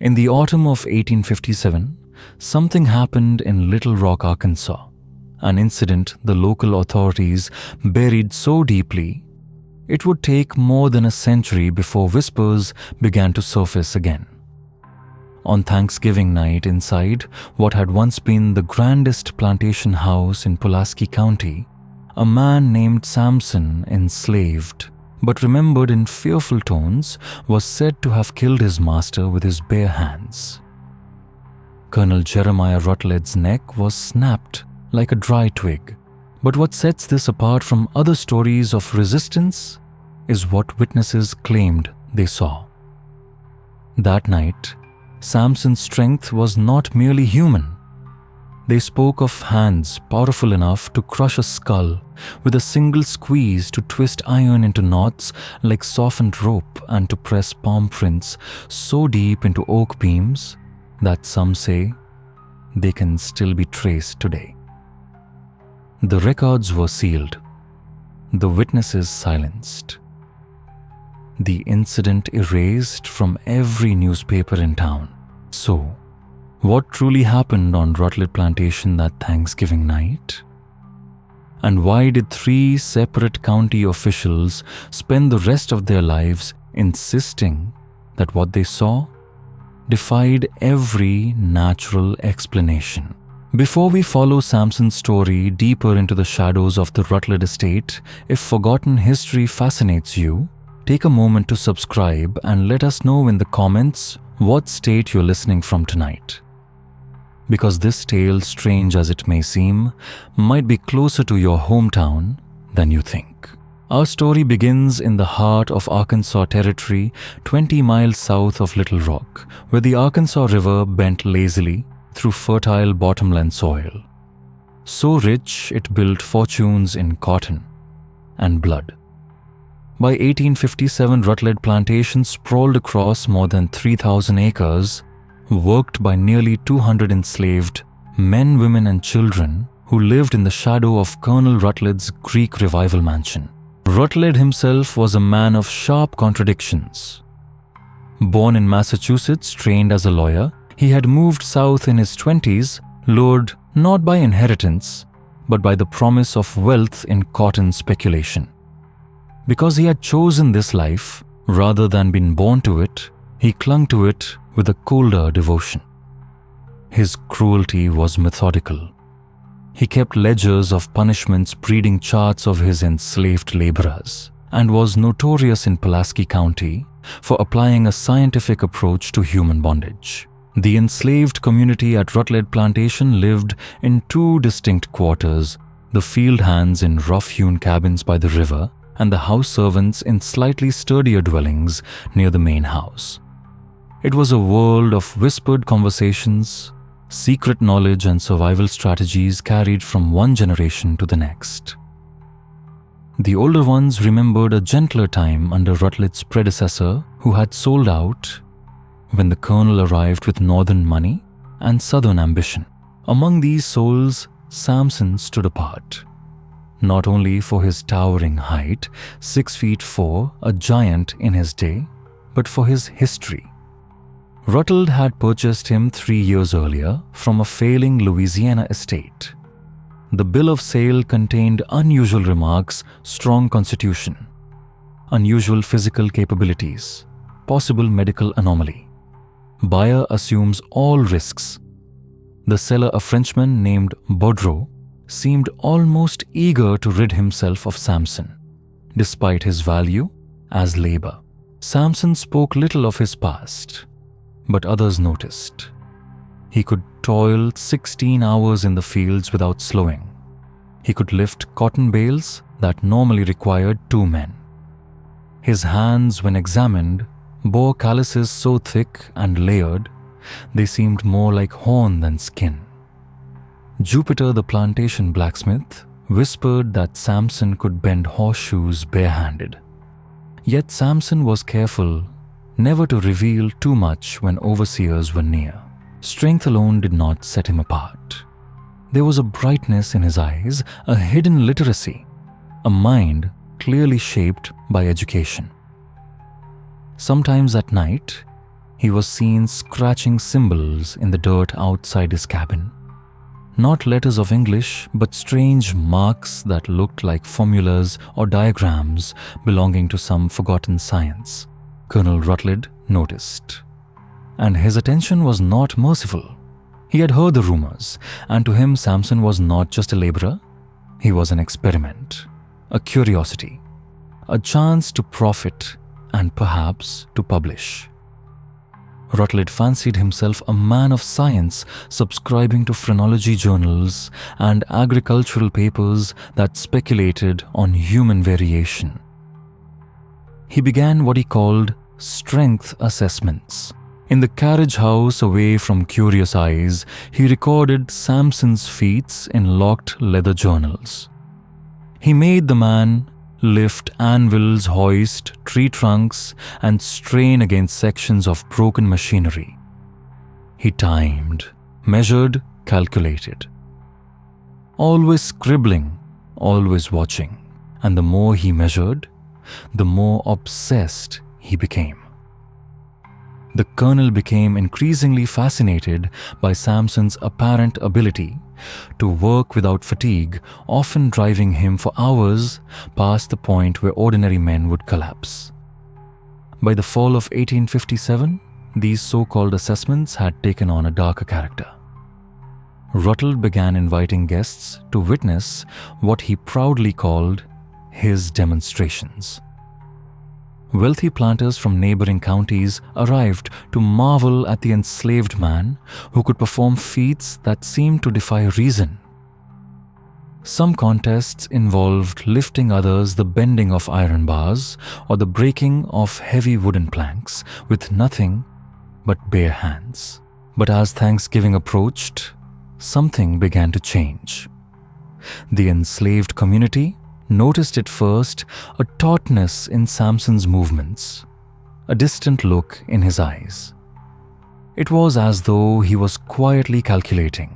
In the autumn of 1857, something happened in Little Rock, Arkansas, an incident the local authorities buried so deeply it would take more than a century before whispers began to surface again. On Thanksgiving night, inside what had once been the grandest plantation house in Pulaski County, a man named Samson, enslaved but remembered in fearful tones, was said to have killed his master with his bare hands. Colonel Jeremiah Rutledge's neck was snapped like a dry twig, but what sets this apart from other stories of resistance is what witnesses claimed they saw. That night, Samson's strength was not merely human. They spoke of hands powerful enough to crush a skull with a single squeeze, to twist iron into knots like softened rope, and to press palm prints so deep into oak beams that some say they can still be traced today. The records were sealed, the witnesses silenced, the incident erased from every newspaper in town. So, what truly happened on Rutledge Plantation that Thanksgiving night? And why did 3 separate county officials spend the rest of their lives insisting that what they saw defied every natural explanation? Before we follow Samson's story deeper into the shadows of the Rutledge estate, if forgotten history fascinates you, take a moment to subscribe and let us know in the comments what state you're listening from tonight. Because this tale, strange as it may seem, might be closer to your hometown than you think. Our story begins in the heart of Arkansas Territory, 20 miles south of Little Rock, where the Arkansas River bent lazily through fertile bottomland soil. So rich it built fortunes in cotton and blood. By 1857, Rutledge Plantation sprawled across more than 3,000 acres, worked by nearly 200 enslaved men, women, and children who lived in the shadow of Colonel Rutledge's Greek Revival mansion. Rutledge himself was a man of sharp contradictions. Born in Massachusetts, trained as a lawyer, he had moved south in his 20s, lured not by inheritance, but by the promise of wealth in cotton speculation. Because he had chosen this life, rather than been born to it, he clung to it with a colder devotion. His cruelty was methodical. He kept ledgers of punishments, breeding charts of his enslaved laborers, and was notorious in Pulaski County for applying a scientific approach to human bondage. The enslaved community at Rutledge Plantation lived in 2 distinct quarters, the field hands in rough-hewn cabins by the river, and the house servants in slightly sturdier dwellings near the main house. It was a world of whispered conversations, secret knowledge, and survival strategies carried from one generation to the next. The older ones remembered a gentler time under Rutledge's predecessor, who had sold out when the colonel arrived with northern money and southern ambition. Among these souls, Samson stood apart, not only for his towering height, 6'4", a giant in his day, but for his history. Rutledge had purchased him 3 years earlier from a failing Louisiana estate. The bill of sale contained unusual remarks, strong constitution, unusual physical capabilities, possible medical anomaly. Buyer assumes all risks. The seller, a Frenchman named Baudreau, seemed almost eager to rid himself of Samson, despite his value as labor. Samson spoke little of his past, but others noticed. He could toil 16 hours in the fields without slowing. He could lift cotton bales that normally required 2 men. His hands, when examined, bore calluses so thick and layered, they seemed more like horn than skin. Jupiter, the plantation blacksmith, whispered that Samson could bend horseshoes barehanded. Yet Samson was careful never to reveal too much when overseers were near. Strength alone did not set him apart. There was a brightness in his eyes, a hidden literacy, a mind clearly shaped by education. Sometimes at night, He was seen scratching symbols in the dirt outside his cabin. Not letters of English, but strange marks that looked like formulas or diagrams belonging to some forgotten science. Colonel Rutledge noticed. And his attention was not merciful. He had heard the rumors, and to him Samson was not just a laborer. He was an experiment, a curiosity, a chance to profit and perhaps to publish. Rutledge fancied himself a man of science, subscribing to phrenology journals and agricultural papers that speculated on human variation. He began what he called strength assessments. In the carriage house away from curious eyes, he recorded Samson's feats in locked leather journals. He made the man lift anvils, hoist tree trunks, and strain against sections of broken machinery. He timed, measured, calculated. Always scribbling, always watching, and the more he measured, the more obsessed he became. The colonel became increasingly fascinated by Samson's apparent ability to work without fatigue, often driving him for hours past the point where ordinary men would collapse. By the fall of 1857, these so-called assessments had taken on a darker character. Rutledge began inviting guests to witness what he proudly called his demonstrations. Wealthy planters from neighboring counties arrived to marvel at the enslaved man who could perform feats that seemed to defy reason. Some contests involved lifting others the bending of iron bars or the breaking of heavy wooden planks with nothing but bare hands. But as Thanksgiving approached, something began to change. The enslaved community noticed at first a tautness in Samson's movements, a distant look in his eyes. It was as though he was quietly calculating.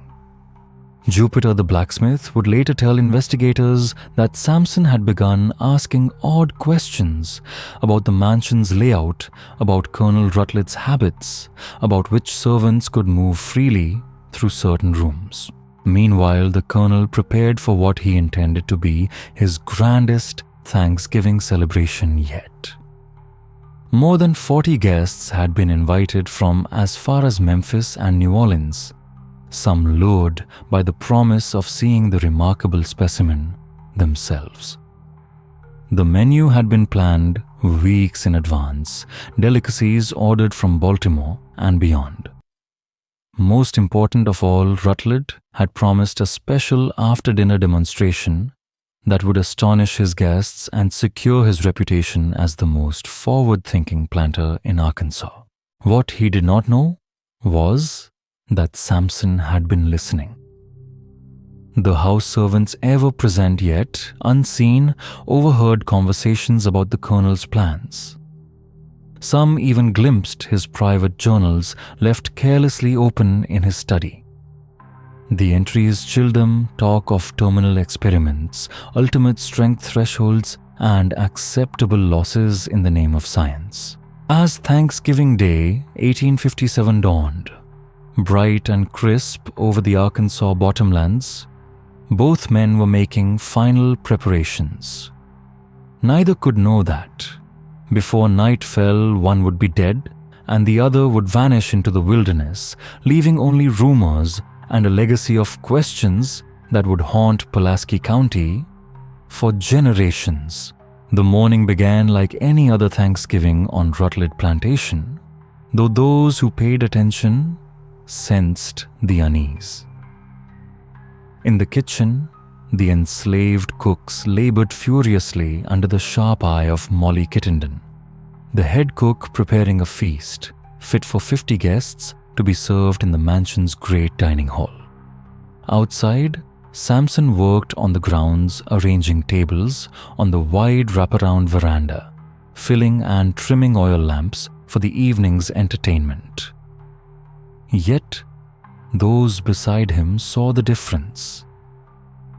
Jupiter the blacksmith would later tell investigators that Samson had begun asking odd questions about the mansion's layout, about Colonel Rutledge's habits, about which servants could move freely through certain rooms. Meanwhile, the colonel prepared for what he intended to be his grandest Thanksgiving celebration yet. More than 40 guests had been invited from as far as Memphis and New Orleans, some lured by the promise of seeing the remarkable specimen themselves. The menu had been planned weeks in advance, delicacies ordered from Baltimore and beyond. Most important of all, Rutledge had promised a special after-dinner demonstration that would astonish his guests and secure his reputation as the most forward-thinking planter in Arkansas. What he did not know was that Samson had been listening. The house servants, ever present yet unseen, overheard conversations about the colonel's plans. Some even glimpsed his private journals left carelessly open in his study. The entries chilled them talk of terminal experiments, ultimate strength thresholds, and acceptable losses in the name of science. As Thanksgiving Day, 1857 dawned, bright and crisp over the Arkansas bottomlands, both men were making final preparations. Neither could know that before night fell, one would be dead and the other would vanish into the wilderness, leaving only rumors and a legacy of questions that would haunt Pulaski County for generations. The morning began like any other Thanksgiving on Rutledge Plantation, though those who paid attention sensed the unease. In the kitchen, the enslaved cooks labored furiously under the sharp eye of Molly Kittenden, the head cook preparing a feast fit for 50 guests to be served in the mansion's great dining hall. Outside, Samson worked on the grounds arranging tables on the wide wraparound veranda, filling and trimming oil lamps for the evening's entertainment. Yet, those beside him saw the difference.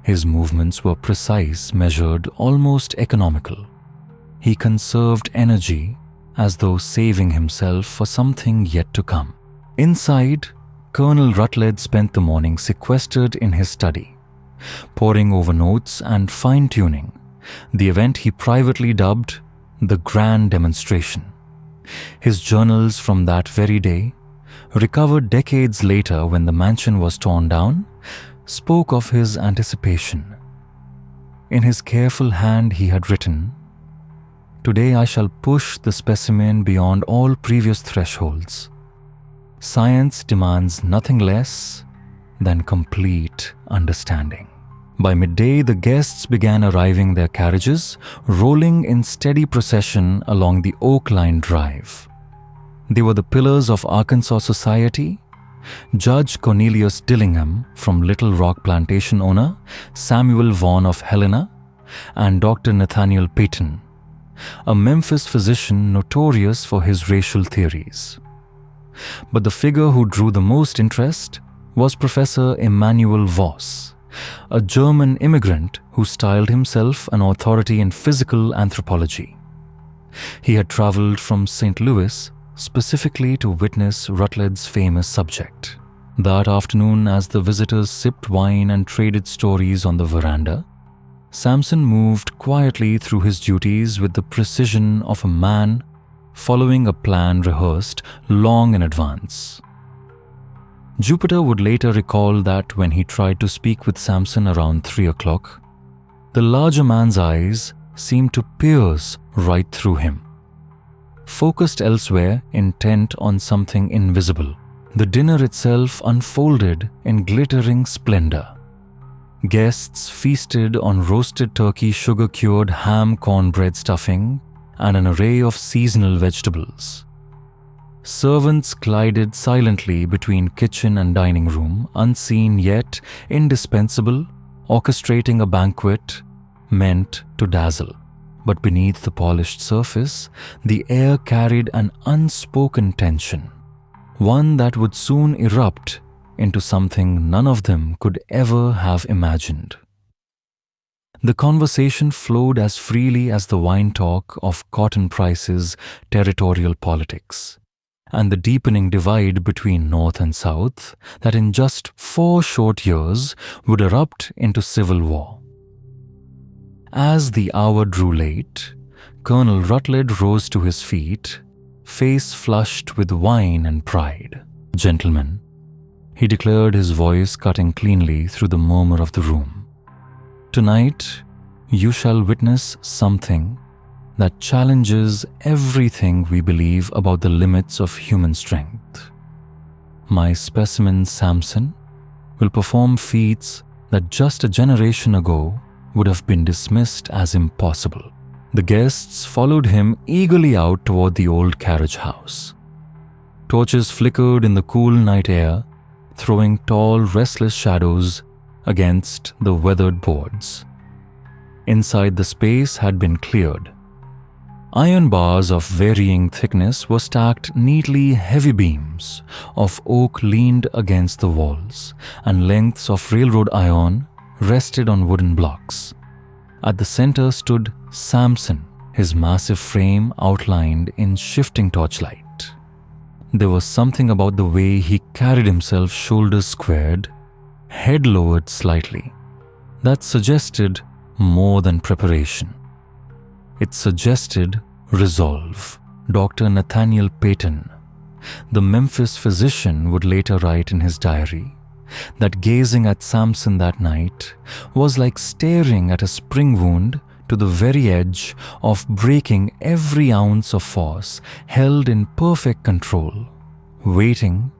His movements were precise, measured, almost economical. He conserved energy as though saving himself for something yet to come. Inside, Colonel Rutledge spent the morning sequestered in his study, poring over notes and fine-tuning the event he privately dubbed the Grand Demonstration. His journals from that very day, recovered decades later when the mansion was torn down, spoke of his anticipation. In his careful hand he had written, "Today I shall push the specimen beyond all previous thresholds. Science demands nothing less than complete understanding." By midday, the guests began arriving their carriages, rolling in steady procession along the oak-lined drive. They were the pillars of Arkansas society: Judge Cornelius Dillingham from Little Rock plantation owner Samuel Vaughn of Helena, and Dr. Nathaniel Payton, a Memphis physician notorious for his racial theories. But the figure who drew the most interest was Professor Emanuel Voss, a German immigrant who styled himself an authority in physical anthropology. He had traveled from St. Louis specifically to witness Rutledge's famous subject. That afternoon, as the visitors sipped wine and traded stories on the veranda, Samson moved quietly through his duties with the precision of a man following a plan rehearsed long in advance. Jupiter would later recall that when he tried to speak with Samson around 3 o'clock, the larger man's eyes seemed to pierce right through him. Focused elsewhere, intent on something invisible, the dinner itself unfolded in glittering splendor. Guests feasted on roasted turkey, sugar-cured ham cornbread stuffing, and an array of seasonal vegetables. Servants glided silently between kitchen and dining room, unseen yet indispensable, orchestrating a banquet meant to dazzle. But beneath the polished surface, the air carried an unspoken tension, one that would soon erupt into something none of them could ever have imagined. The conversation flowed as freely as the wine talk of cotton prices, territorial politics, and the deepening divide between North and South that in just 4 short years would erupt into civil war. As the hour drew late, Colonel Rutledge rose to his feet, face flushed with wine and pride. "Gentlemen," he declared, his voice cutting cleanly through the murmur of the room, "tonight you shall witness something that challenges everything we believe about the limits of human strength. My specimen Samson will perform feats that just a generation ago would have been dismissed as impossible." The guests followed him eagerly out toward the old carriage house. Torches flickered in the cool night air, throwing tall, restless shadows against the weathered boards. Inside, the space had been cleared. Iron bars of varying thickness were stacked neatly. Heavy beams of oak leaned against the walls, and lengths of railroad iron rested on wooden blocks. At the center stood Samson, his massive frame outlined in shifting torchlight. There was something about the way he carried himself, shoulders squared, head lowered slightly, that suggested more than preparation. It suggested resolve. Dr. Nathaniel Payton, the Memphis physician, would later write in his diary that gazing at Samson that night was like staring at a spring wound to the very edge of breaking every ounce of force held in perfect control, waiting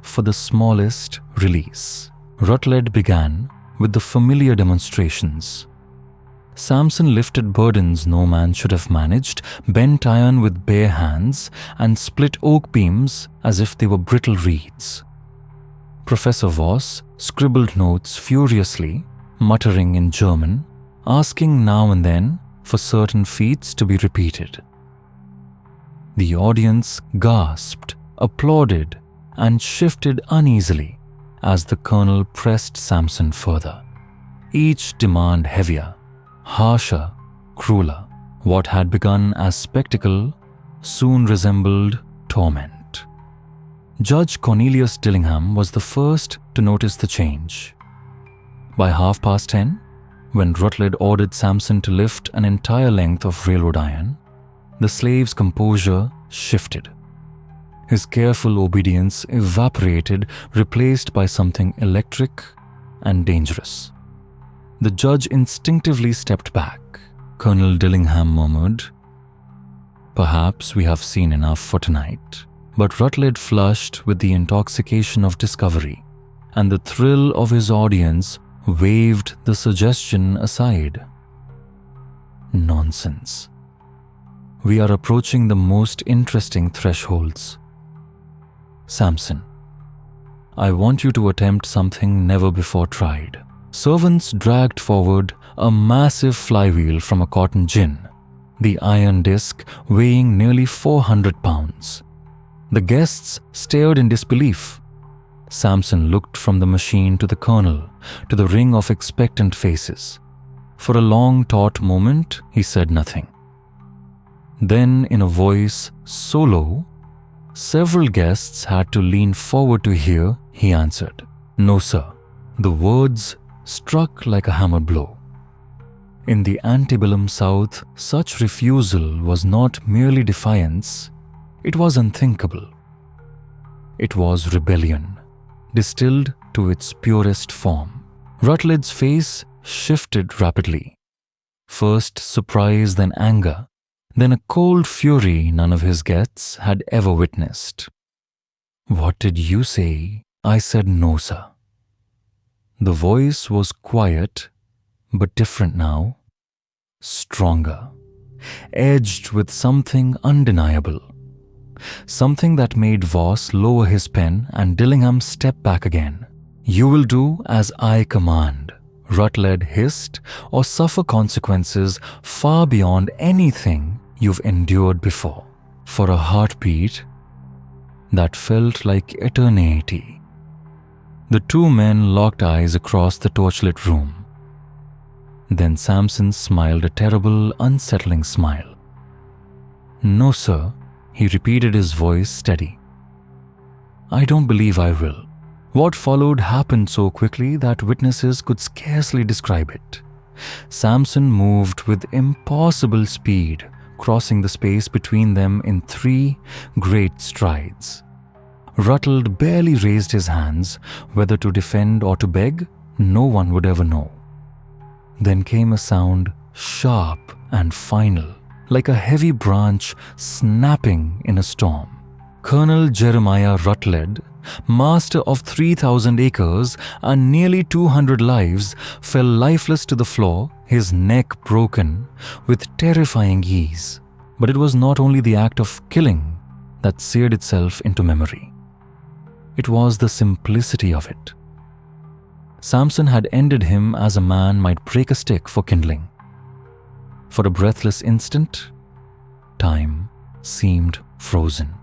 for the smallest release. Rutledge began with the familiar demonstrations. Samson lifted burdens no man should have managed, bent iron with bare hands, and split oak beams as if they were brittle reeds. Professor Voss scribbled notes furiously, muttering in German, asking now and then for certain feats to be repeated. The audience gasped, applauded, and shifted uneasily as the colonel pressed Samson further. Each demand heavier, harsher, crueler. What had begun as spectacle soon resembled torment. Judge Cornelius Dillingham was the first to notice the change. By 10:30, when Rutledge ordered Samson to lift an entire length of railroad iron, the slave's composure shifted. His careful obedience evaporated, replaced by something electric and dangerous. The judge instinctively stepped back. Colonel Dillingham murmured, "Perhaps we have seen enough for tonight." But Rutledge flushed with the intoxication of discovery, and the thrill of his audience waved the suggestion aside. Nonsense. We are approaching the most interesting thresholds. Samson, I want you to attempt something never before tried. Servants dragged forward a massive flywheel from a cotton gin, the iron disc weighing nearly 400 pounds. The guests stared in disbelief. Samson looked from the machine to the colonel, to the ring of expectant faces. For a long, taut moment, he said nothing. Then, in a voice so low, several guests had to lean forward to hear, he answered, "No, sir." The words struck like a hammer blow. In the antebellum South, such refusal was not merely defiance, it was unthinkable. It was rebellion, distilled to its purest form. Rutledge's face shifted rapidly. First surprise, then anger, then a cold fury none of his guests had ever witnessed. "What did you say?" I said, "No, sir." The voice was quiet, but different now. Stronger, edged with something undeniable. Something that made Voss lower his pen and Dillingham step back again. "You will do as I command," Rutledge hissed, "or suffer consequences far beyond anything you've endured before." For a heartbeat that felt like eternity, the two men locked eyes across the torchlit room. Then Samson smiled a terrible, unsettling smile. "No, sir," he repeated, his voice steady. "I don't believe I will." What followed happened so quickly that witnesses could scarcely describe it. Samson moved with impossible speed, crossing the space between them in 3 great strides. Rutledge barely raised his hands, whether to defend or to beg, no one would ever know. Then came a sound, sharp and final, like a heavy branch snapping in a storm. Colonel Jeremiah Rutledge, master of 3,000 acres and nearly 200 lives, fell lifeless to the floor, his neck broken, with terrifying ease. But it was not only the act of killing that seared itself into memory. It was the simplicity of it. Samson had ended him as a man might break a stick for kindling. For a breathless instant, time seemed frozen.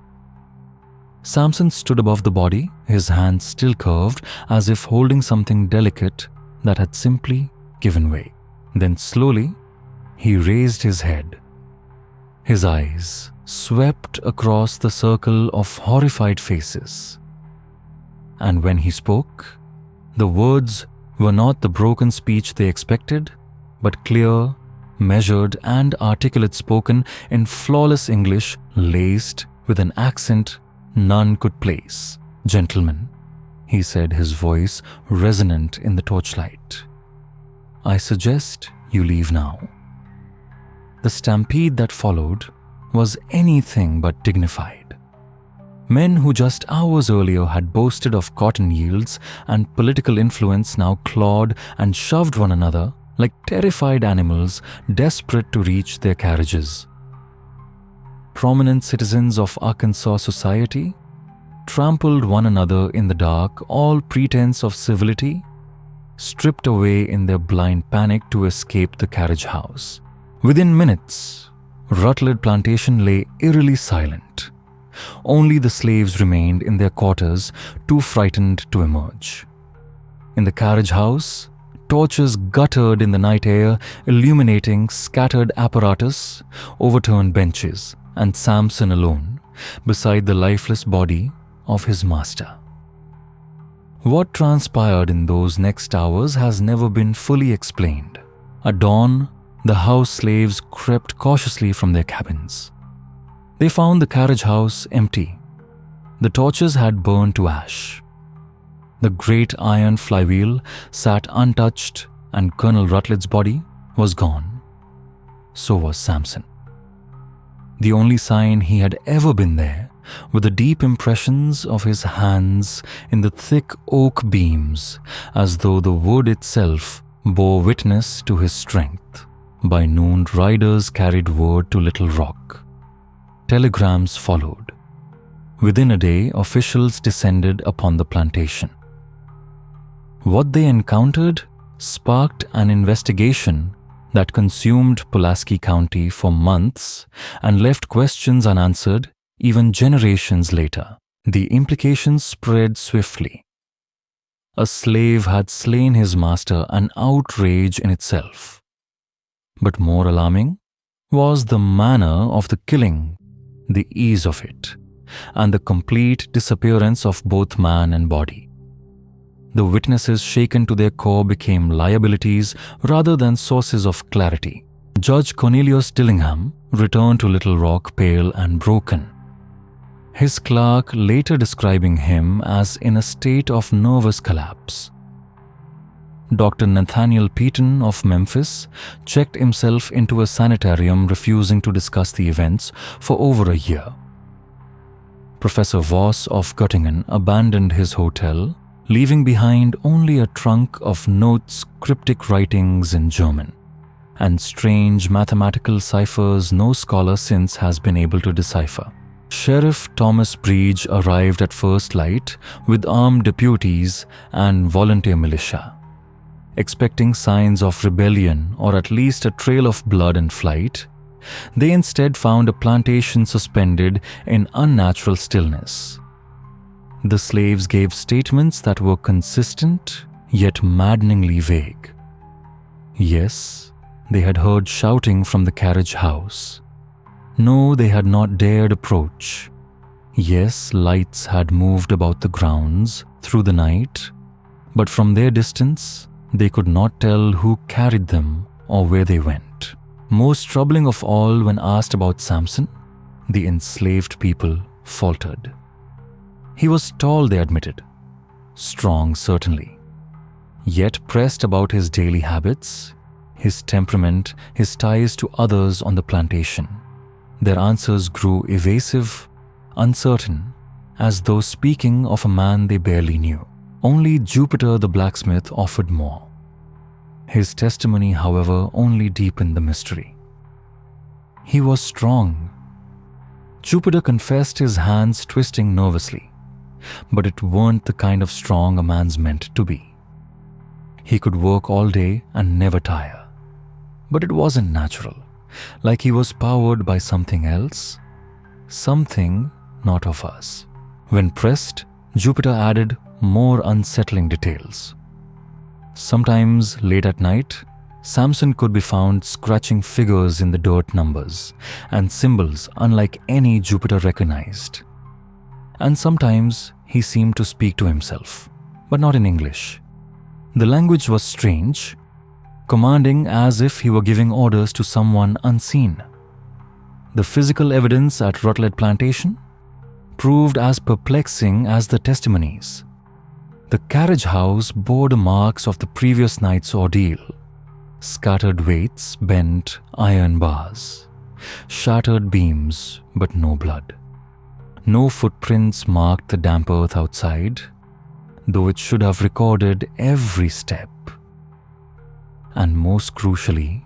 Samson stood above the body, his hands still curved, as if holding something delicate that had simply given way. Then slowly, he raised his head. His eyes swept across the circle of horrified faces. And when he spoke, the words were not the broken speech they expected, but clear, measured, and articulate, spoken in flawless English, laced with an accent none could place. "Gentlemen," he said, his voice resonant in the torchlight, "I suggest you leave now." The stampede that followed was anything but dignified. Men who just hours earlier had boasted of cotton yields and political influence now clawed and shoved one another like terrified animals desperate to reach their carriages. Prominent citizens of Arkansas society trampled one another in the dark, all pretense of civility stripped away in their blind panic to escape the carriage house. Within minutes, Rutledge Plantation lay eerily silent. Only the slaves remained in their quarters, too frightened to emerge. In the carriage house, torches guttered in the night air, illuminating scattered apparatus, overturned benches, and Samson alone beside the lifeless body of his master. What transpired in those next hours has never been fully explained. At dawn, the house slaves crept cautiously from their cabins. They found the carriage house empty. The torches had burned to ash. The great iron flywheel sat untouched, and Colonel Rutledge's body was gone. So was Samson. The only sign he had ever been there were the deep impressions of his hands in the thick oak beams, as though the wood itself bore witness to his strength. By noon, riders carried word to Little Rock. Telegrams followed. Within a day, officials descended upon the plantation. What they encountered sparked an investigation that consumed Pulaski County for months and left questions unanswered even generations later. The implications spread swiftly. A slave had slain his master, an outrage in itself. But more alarming was the manner of the killing, the ease of it, and the complete disappearance of both man and body. The witnesses, shaken to their core, became liabilities rather than sources of clarity. Judge Cornelius Dillingham returned to Little Rock pale and broken. His clerk later describing him as in a state of nervous collapse. Dr. Nathaniel Peyton of Memphis checked himself into a sanitarium, refusing to discuss the events for over a year. Professor Voss of Göttingen abandoned his hotel, leaving behind only a trunk of notes, cryptic writings in German, and strange mathematical ciphers no scholar since has been able to decipher. Sheriff Thomas Breege arrived at first light with armed deputies and volunteer militia. Expecting signs of rebellion or at least a trail of blood and flight, they instead found a plantation suspended in unnatural stillness. The slaves gave statements that were consistent yet maddeningly vague. Yes, they had heard shouting from the carriage house. No, they had not dared approach. Yes, lights had moved about the grounds through the night, but from their distance, they could not tell who carried them or where they went. Most troubling of all, when asked about Samson, the enslaved people faltered. He was tall, they admitted. Strong, certainly. Yet pressed about his daily habits, his temperament, his ties to others on the plantation. Their answers grew evasive, uncertain, as though speaking of a man they barely knew. Only Jupiter the blacksmith offered more. His testimony, however, only deepened the mystery. He was strong. Jupiter confessed his hands twisting nervously, but it weren't the kind of strong a man's meant to be. He could work all day and never tire, but it wasn't natural, like he was powered by something else, something not of us. When pressed, Jupiter added more unsettling details. Sometimes, late at night, Samson could be found scratching figures in the dirt, numbers and symbols unlike any Jupiter recognized. And sometimes he seemed to speak to himself, but not in English. The language was strange, commanding as if he were giving orders to someone unseen. The physical evidence at Rutledge Plantation proved as perplexing as the testimonies. The carriage house bore the marks of the previous night's ordeal. Scattered weights, bent iron bars, shattered beams, but no blood. No footprints marked the damp earth outside, though it should have recorded every step. And most crucially,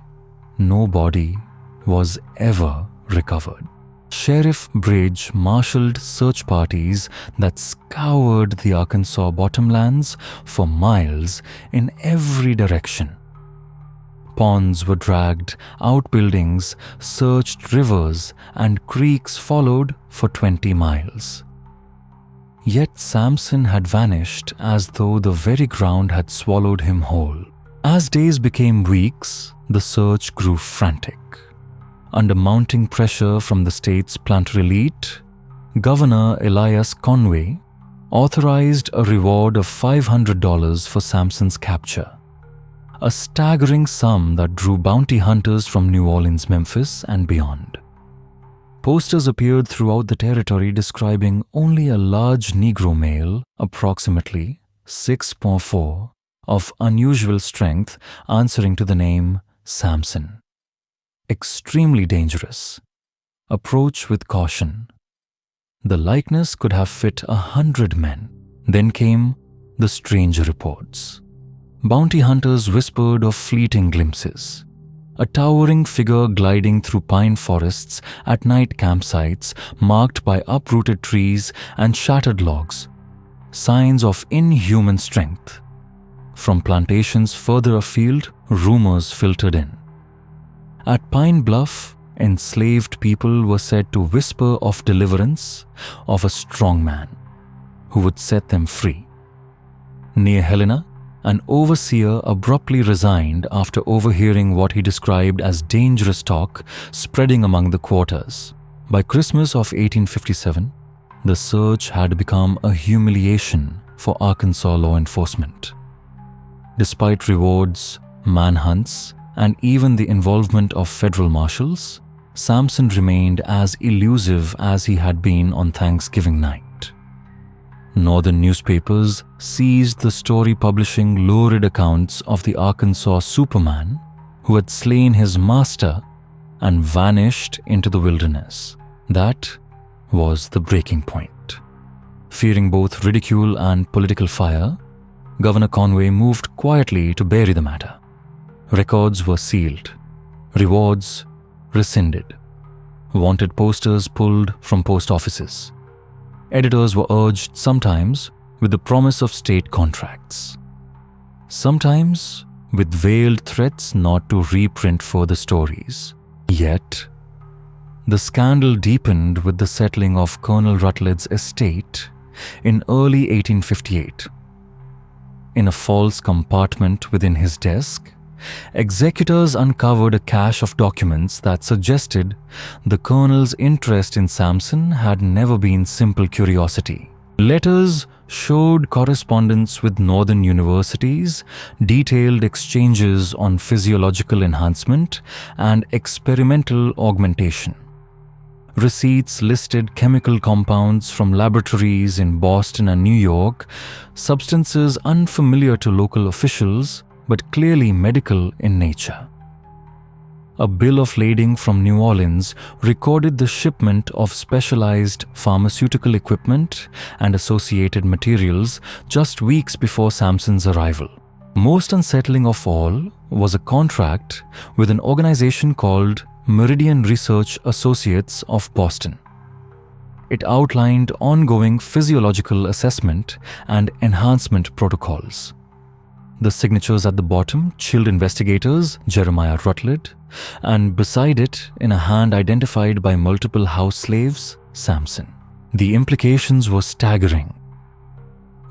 no body was ever recovered. Sheriff Breege marshaled search parties that scoured the Arkansas bottomlands for miles in every direction. Ponds were dragged, outbuildings searched, rivers and creeks followed for 20 miles. Yet Samson had vanished as though the very ground had swallowed him whole. As days became weeks, the search grew frantic. Under mounting pressure from the state's planter elite, Governor Elias Conway authorized a reward of $500 for Samson's capture, a staggering sum that drew bounty hunters from New Orleans, Memphis, and beyond. Posters appeared throughout the territory describing only a large Negro male, approximately 6'4", of unusual strength, answering to the name Samson. Extremely dangerous. Approach with caution. The likeness could have fit 100 men. Then came the strange reports. Bounty hunters whispered of fleeting glimpses. A towering figure gliding through pine forests at night campsites marked by uprooted trees and shattered logs. Signs of inhuman strength. From plantations further afield, rumors filtered in. At Pine Bluff, enslaved people were said to whisper of deliverance of a strong man who would set them free. Near Helena, an overseer abruptly resigned after overhearing what he described as dangerous talk spreading among the quarters. By Christmas of 1857, the search had become a humiliation for Arkansas law enforcement. Despite rewards, manhunts, and even the involvement of federal marshals, Samson remained as elusive as he had been on Thanksgiving night. Northern newspapers seized the story, publishing lurid accounts of the Arkansas Superman who had slain his master and vanished into the wilderness. That was the breaking point. Fearing both ridicule and political fire, Governor Conway moved quietly to bury the matter. Records were sealed, rewards rescinded, wanted posters pulled from post offices. Editors were urged, sometimes with the promise of state contracts, sometimes with veiled threats not to reprint further stories. Yet, the scandal deepened with the settling of Colonel Rutledge's estate in early 1858. In a false compartment within his desk, executors uncovered a cache of documents that suggested the colonel's interest in Samson had never been simple curiosity. Letters showed correspondence with northern universities, detailed exchanges on physiological enhancement and experimental augmentation. Receipts listed chemical compounds from laboratories in Boston and New York, substances unfamiliar to local officials but clearly medical in nature. A bill of lading from New Orleans recorded the shipment of specialized pharmaceutical equipment and associated materials just weeks before Samson's arrival. Most unsettling of all was a contract with an organization called Meridian Research Associates of Boston. It outlined ongoing physiological assessment and enhancement protocols. The signatures at the bottom chilled investigators, Jeremiah Rutledge, and beside it, in a hand identified by multiple house slaves, Samson. The implications were staggering.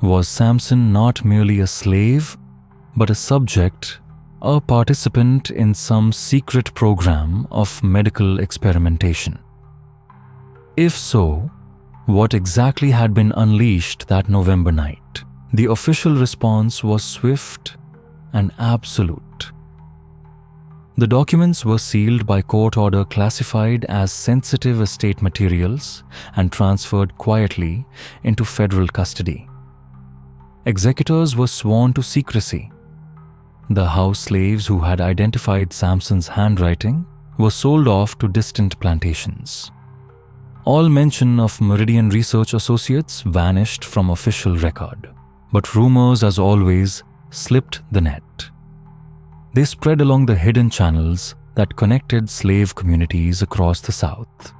Was Samson not merely a slave, but a subject, a participant in some secret program of medical experimentation? If so, what exactly had been unleashed that November night? The official response was swift and absolute. The documents were sealed by court order, classified as sensitive estate materials, and transferred quietly into federal custody. Executors were sworn to secrecy. The house slaves who had identified Samson's handwriting were sold off to distant plantations. All mention of Meridian Research Associates vanished from official record. But rumors, as always, slipped the net. They spread along the hidden channels that connected slave communities across the South.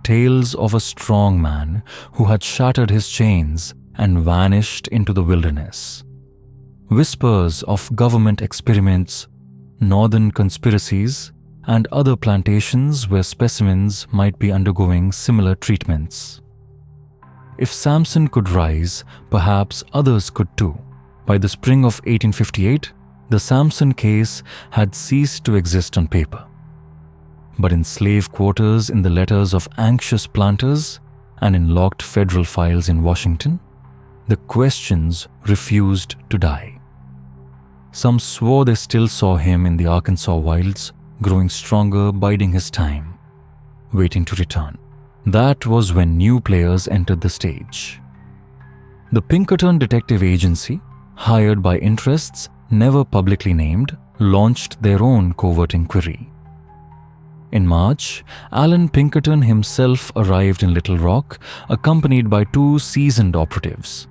Tales of a strong man who had shattered his chains and vanished into the wilderness. Whispers of government experiments, northern conspiracies, and other plantations where specimens might be undergoing similar treatments. If Samson could rise, perhaps others could too. By the spring of 1858, the Samson case had ceased to exist on paper. but in slave quarters, in the letters of anxious planters, and in locked federal files in Washington, the questions refused to die. Some swore they still saw him in the Arkansas wilds, growing stronger, biding his time, waiting to return. That was when new players entered the stage. The Pinkerton Detective Agency, hired by interests never publicly named, launched their own covert inquiry. In March, Alan Pinkerton himself arrived in Little Rock, accompanied by 2 seasoned operatives.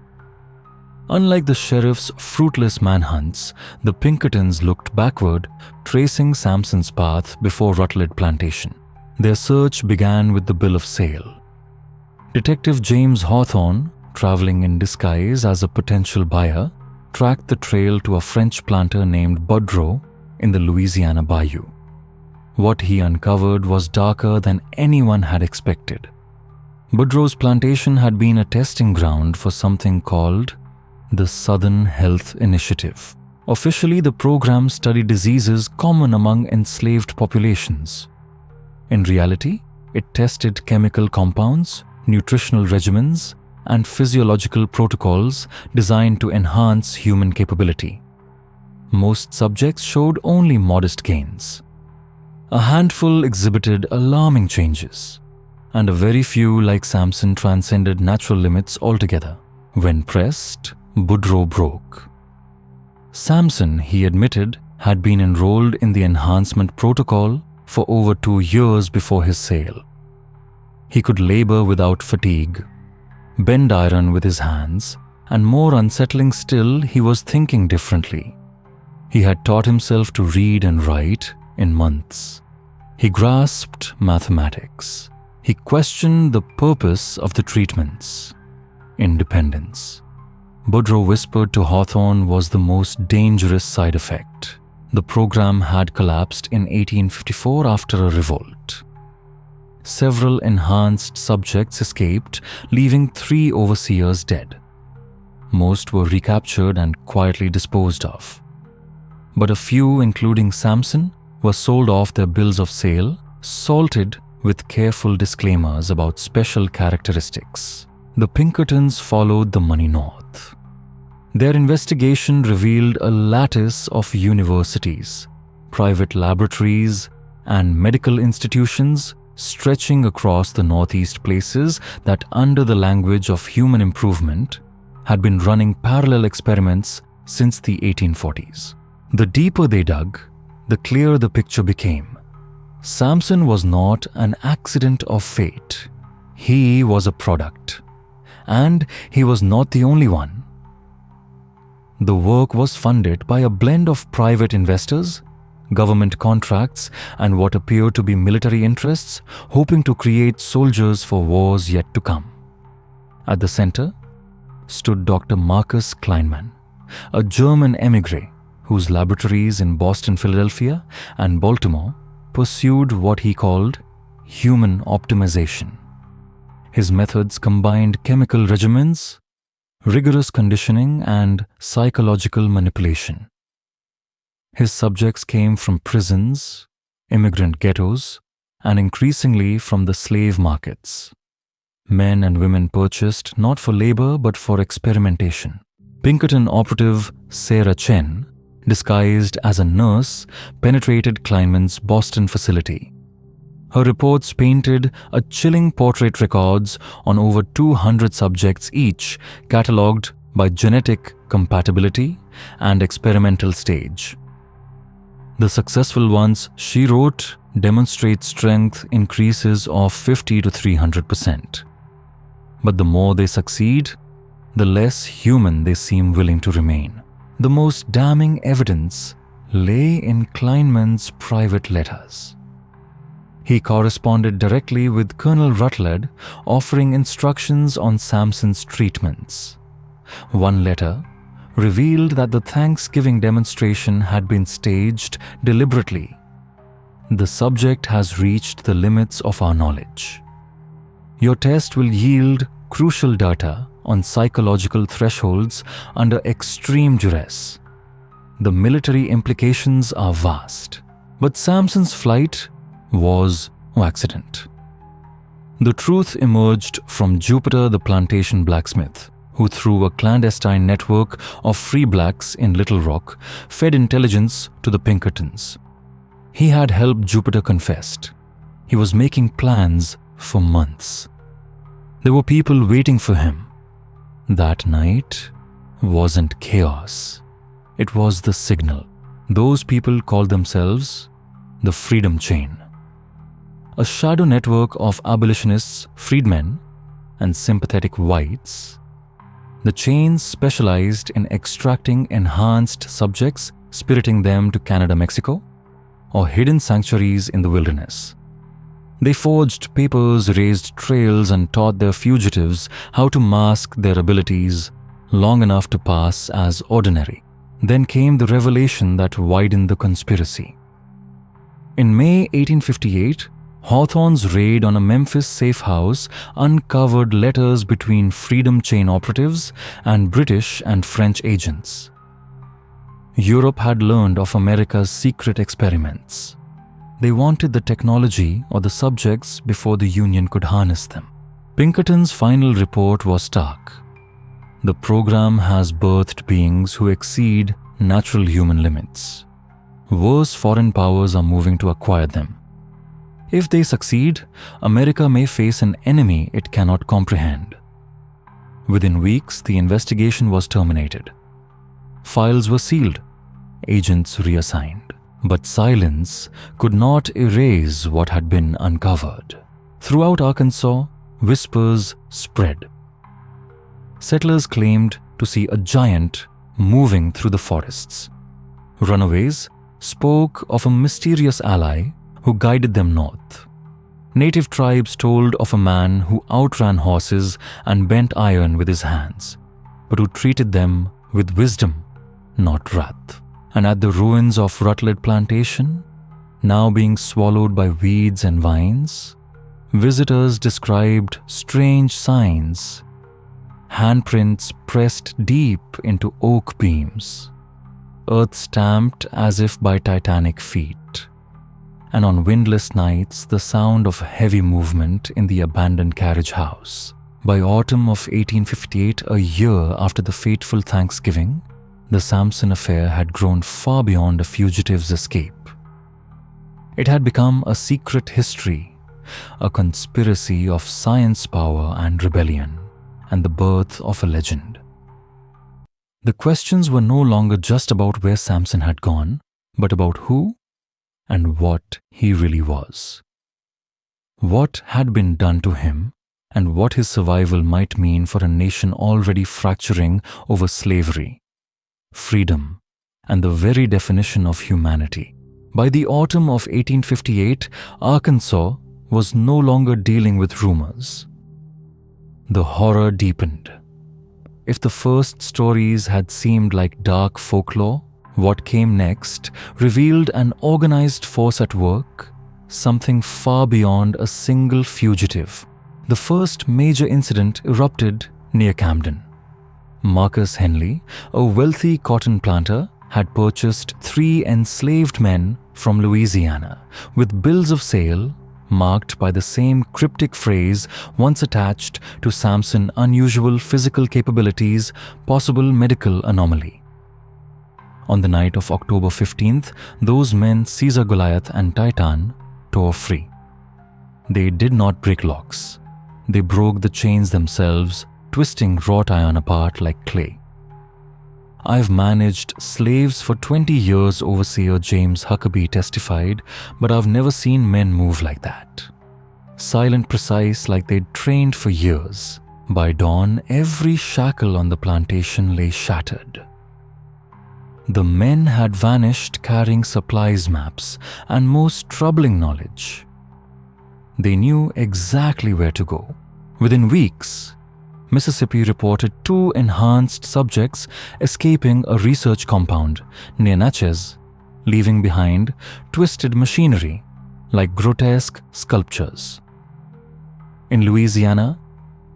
Unlike the sheriff's fruitless manhunts, the Pinkertons looked backward, tracing Samson's path before Rutledge Plantation. Their search began with the bill of sale. Detective James Hawthorne, traveling in disguise as a potential buyer, tracked the trail to a French planter named Boudreaux in the Louisiana Bayou. What he uncovered was darker than anyone had expected. Boudreaux's plantation had been a testing ground for something called the Southern Health Initiative. Officially, the program studied diseases common among enslaved populations. In reality, it tested chemical compounds, nutritional regimens, and physiological protocols designed to enhance human capability. Most subjects showed only modest gains. A handful exhibited alarming changes, and a very few, like Samson, transcended natural limits altogether. When pressed, Boudreaux broke. Samson, he admitted, had been enrolled in the enhancement protocol for over 2 years before his sale. He could labor without fatigue, bend iron with his hands, and more unsettling still, he was thinking differently. He had taught himself to read and write in months. He grasped mathematics. He questioned the purpose of the treatments. Independence. Boudreaux whispered to Hawthorne was the most dangerous side effect. The program had collapsed in 1854 after a revolt. Several enhanced subjects escaped, leaving 3 overseers dead. Most were recaptured and quietly disposed of. But a few, including Samson, were sold off their bills of sale, salted with careful disclaimers about special characteristics. The Pinkertons followed the money north. Their investigation revealed a lattice of universities, private laboratories, and medical institutions stretching across the northeast, places that, under the language of human improvement, had been running parallel experiments since the 1840s. The deeper they dug, the clearer the picture became. Samson was not an accident of fate. He was a product. And he was not the only one. The work was funded by a blend of private investors, government contracts, and what appeared to be military interests, hoping to create soldiers for wars yet to come. At the center stood Dr. Marcus Kleinman, a German émigré whose laboratories in Boston, Philadelphia, and Baltimore pursued what he called human optimization. His methods combined chemical regimens, rigorous conditioning, and psychological manipulation. His subjects came from prisons, immigrant ghettos, and increasingly from the slave markets. Men and women purchased not for labor but for experimentation. Pinkerton operative Sarah Chen, disguised as a nurse, penetrated Kleinman's Boston facility. Her reports painted a chilling portrait records on over 200 subjects each, catalogued by genetic compatibility and experimental stage. The successful ones, she wrote, demonstrate strength increases of 50 to 300%. But the more they succeed, the less human they seem willing to remain. The most damning evidence lay in Kleinman's private letters. He corresponded directly with Colonel Rutledge, offering instructions on Samson's treatments. One letter revealed that the Thanksgiving demonstration had been staged deliberately. The subject has reached the limits of our knowledge. Your test will yield crucial data on psychological thresholds under extreme duress. The military implications are vast. But Samson's flight was or accident. The truth emerged from Jupiter the plantation blacksmith, who through a clandestine network of free blacks in Little Rock fed intelligence to the Pinkertons. He had helped Jupiter confessed. He was making plans for months. There were people waiting for him. That night wasn't chaos. It was the signal. Those people called themselves the Freedom Chain. A shadow network of abolitionists, freedmen, and sympathetic whites. The chains specialized in extracting enhanced subjects, spiriting them to Canada, Mexico, or hidden sanctuaries in the wilderness. They forged papers, raised trails, and taught their fugitives how to mask their abilities long enough to pass as ordinary. Then came the revelation that widened the conspiracy. In May 1858, Hawthorne's raid on a Memphis safe house uncovered letters between Freedom Chain operatives and British and French agents. Europe had learned of America's secret experiments. They wanted the technology or the subjects before the Union could harness them. Pinkerton's final report was stark. The program has birthed beings who exceed natural human limits. Worse foreign powers are moving to acquire them. If they succeed, America may face an enemy it cannot comprehend. Within weeks, the investigation was terminated. Files were sealed, agents reassigned. But silence could not erase what had been uncovered. Throughout Arkansas, whispers spread. Settlers claimed to see a giant moving through the forests. Runaways spoke of a mysterious ally who guided them north. Native tribes told of a man who outran horses and bent iron with his hands, but who treated them with wisdom, not wrath. And at the ruins of Rutledge Plantation, now being swallowed by weeds and vines, visitors described strange signs, handprints pressed deep into oak beams, earth stamped as if by titanic feet, and on windless nights the sound of heavy movement in the abandoned carriage house. By autumn of 1858, a year after the fateful Thanksgiving, the Samson affair had grown far beyond a fugitive's escape. It had become a secret history, a conspiracy of science, power, and rebellion, and the birth of a legend. The questions were no longer just about where Samson had gone, but about who and what he really was. What had been done to him, and what his survival might mean for a nation already fracturing over slavery, freedom, and the very definition of humanity. By the autumn of 1858, Arkansas was no longer dealing with rumors. The horror deepened. If the first stories had seemed like dark folklore, what came next revealed an organized force at work, something far beyond a single fugitive. The first major incident erupted near Camden. Marcus Henley, a wealthy cotton planter, had purchased 3 enslaved men from Louisiana with bills of sale marked by the same cryptic phrase once attached to Samson's unusual physical capabilities, possible medical anomaly. On the night of October 15th, those men, Caesar Goliath and Titan, tore free. They did not break locks. They broke the chains themselves, twisting wrought iron apart like clay. "I've managed slaves for 20 years," overseer James Huckabee testified, "but I've never seen men move like that. Silent, precise, like they'd trained for years. By dawn, every shackle on the plantation lay shattered." The men had vanished carrying supplies maps and most troubling knowledge. They knew exactly where to go. Within weeks, Mississippi reported 2 enhanced subjects escaping a research compound near Natchez, leaving behind twisted machinery like grotesque sculptures. In Louisiana,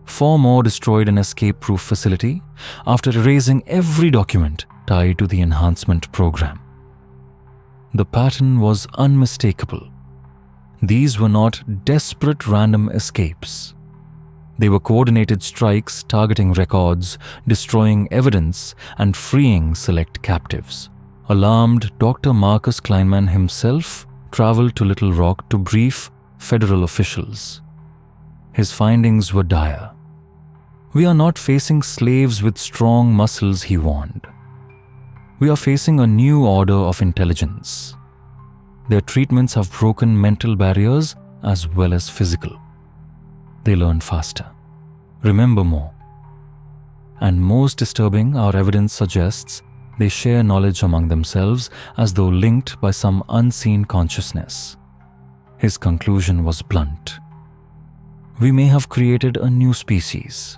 4 more destroyed an escape-proof facility after erasing every document tied to the enhancement program. The pattern was unmistakable. These were not desperate random escapes. They were coordinated strikes targeting records, destroying evidence, and freeing select captives. Alarmed, Dr. Marcus Kleinman himself traveled to Little Rock to brief federal officials. His findings were dire. "We are not facing slaves with strong muscles," he warned. "We are facing a new order of intelligence. Their treatments have broken mental barriers as well as physical. They learn faster, remember more. And most disturbing, our evidence suggests they share knowledge among themselves as though linked by some unseen consciousness." His conclusion was blunt. "We may have created a new species,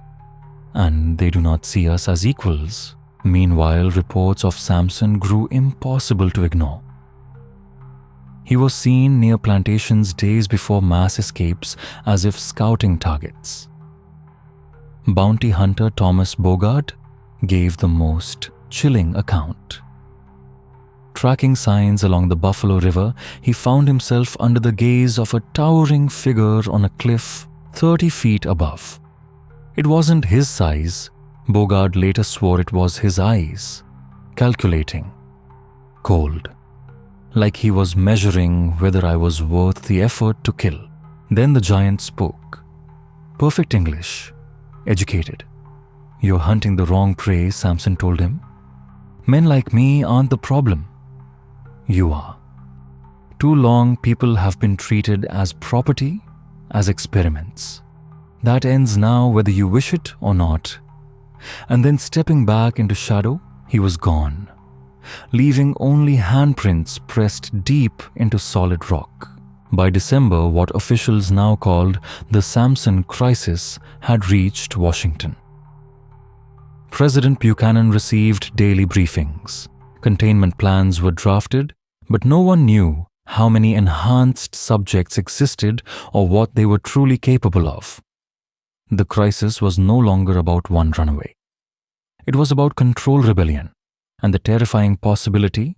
and they do not see us as equals." Meanwhile, reports of Samson grew impossible to ignore. He was seen near plantations days before mass escapes as if scouting targets. Bounty hunter Thomas Bogart gave the most chilling account. Tracking signs along the Buffalo River, he found himself under the gaze of a towering figure on a cliff 30 feet above. It wasn't his size. Bogart later swore it was his eyes, calculating, cold, like he was measuring whether I was worth the effort to kill. Then the giant spoke. Perfect English, educated. "You're hunting the wrong prey," Samson told him. "Men like me aren't the problem. You are. Too long people have been treated as property, as experiments. That ends now whether you wish it or not." And then stepping back into shadow, he was gone, leaving only handprints pressed deep into solid rock. By December, what officials now called the Samson crisis had reached Washington. President Buchanan received daily briefings. Containment plans were drafted, but no one knew how many enhanced subjects existed or what they were truly capable of. The crisis was no longer about one runaway. It was about control rebellion and the terrifying possibility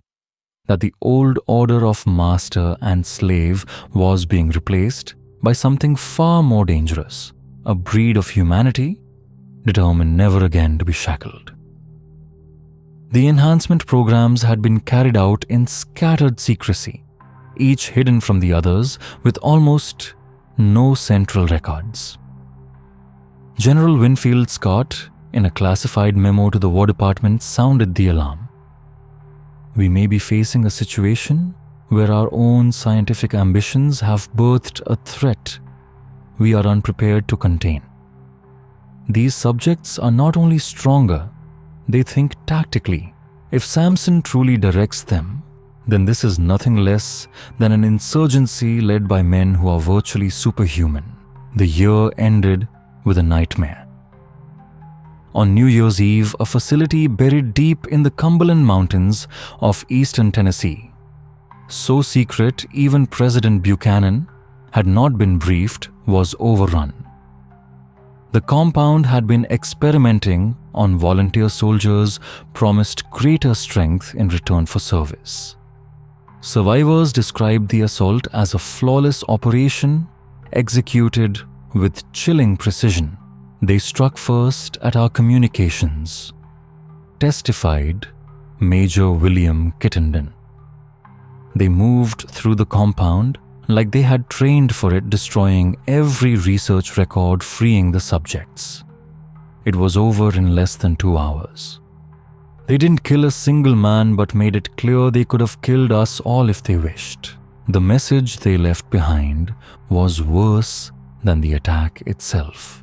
that the old order of master and slave was being replaced by something far more dangerous, a breed of humanity determined never again to be shackled. The enhancement programs had been carried out in scattered secrecy, each hidden from the others with almost no central records. General Winfield Scott, in a classified memo to the War Department, sounded the alarm. "We may be facing a situation where our own scientific ambitions have birthed a threat we are unprepared to contain. These subjects are not only stronger, they think tactically. If Samson truly directs them, then this is nothing less than an insurgency led by men who are virtually superhuman." The year ended with a nightmare. On New Year's Eve, a facility buried deep in the Cumberland Mountains of eastern Tennessee, so secret even President Buchanan had not been briefed, was overrun. The compound had been experimenting on volunteer soldiers, promised greater strength in return for service. Survivors described the assault as a flawless operation executed with chilling precision. "They struck first at our communications," testified Major William Kittenden. "They moved through the compound like they had trained for it, destroying every research record, freeing the subjects. It was over in less than 2 hours. They didn't kill a single man but made it clear they could have killed us all if they wished. The message they left behind was worse than the attack itself."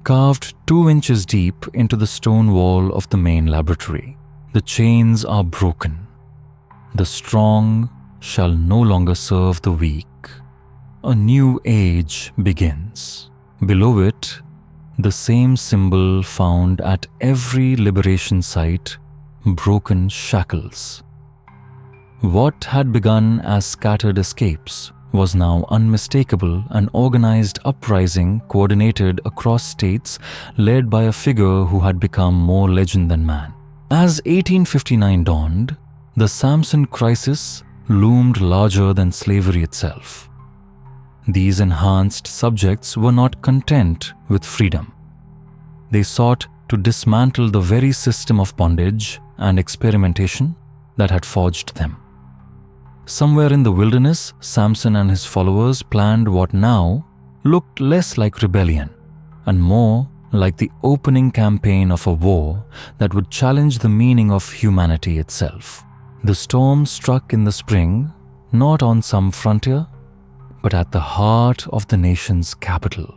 Carved 2 inches deep into the stone wall of the main laboratory, the chains are broken. The strong shall no longer serve the weak. A new age begins. Below it, the same symbol found at every liberation site, broken shackles. What had begun as scattered escapes was now unmistakable, an organized uprising coordinated across states, led by a figure who had become more legend than man. As 1859 dawned, the Samson crisis loomed larger than slavery itself. These enhanced subjects were not content with freedom. They sought to dismantle the very system of bondage and experimentation that had forged them. Somewhere in the wilderness, Samson and his followers planned what now looked less like rebellion and more like the opening campaign of a war that would challenge the meaning of humanity itself. The storm struck in the spring, not on some frontier, but at the heart of the nation's capital.